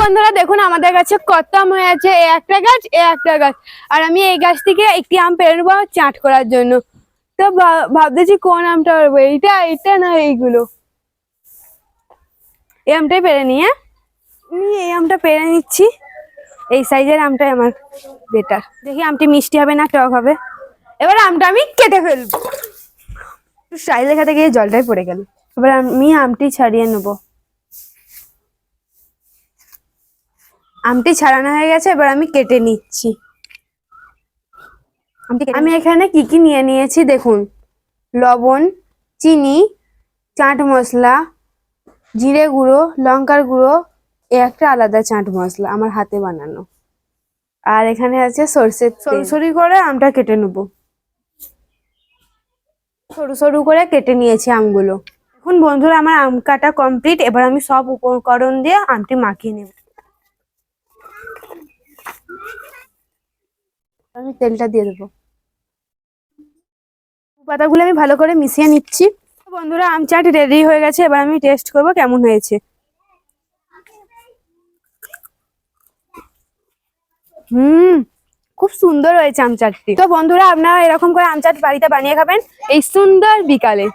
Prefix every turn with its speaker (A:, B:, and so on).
A: বন্ধুরা দেখুন আমাদের কাছে কত আম হয়ে আছে, একটা গাছ একটা গাছ। আর আমি এই গাছ থেকে একটি আম পেড়ে নেবো চাট করার জন্য। তো ভাবতেছি কোন আমটা পারবো, এইটা এইটা না এইগুলো। এই আমটাই পেড়ে নিয়ে এই আমটা পেড়ে নিচ্ছি। এই সাইজের আমটাই আমার বেটার। দেখি আমটি মিষ্টি হবে না টক হবে। এবার আমটা আমি কেটে ফেলবো। স্টাইলে খেতে গিয়ে জলটাই পড়ে গেল। এবার আমি আমটি ছাড়িয়ে নেবো। আমটি ছাড়ানো হয়ে গেছে, এবার আমি কেটে নিচ্ছি। আমি এখানে কি কি নিয়ে নিয়েছি দেখুন: লবণ, চিনি, চাট মশলা, জিরে গুঁড়ো, লঙ্কার গুঁড়ো, একটা আলাদা চাট মশলা আমার হাতে বানানো। আর এখানে আছে সরষের তেল। সরু সরু করে আমটা কেটে নেব। সরু সরু করে কেটে নিয়েছি আমগুলো। এখন বন্ধুরা আমার আম কাটা কমপ্লিট। এবার আমি সব উপকরণ দিয়ে আমটি মাখিয়ে নেব। আমি তেলটা দিয়ে দেবো। পাতাগুলো আমি ভালো করে মিশিয়ে নিচ্ছি। বন্ধুরা আম চাট রেডি হয়ে গেছে। এবার আমি টেস্ট করব কেমন হয়েছে। খুব সুন্দর হয়েছে আম চাটটি। তো বন্ধুরা আপনারা এরকম করে আম চাট বাড়িতে বানিয়ে খাবেন এই সুন্দর বিকালে।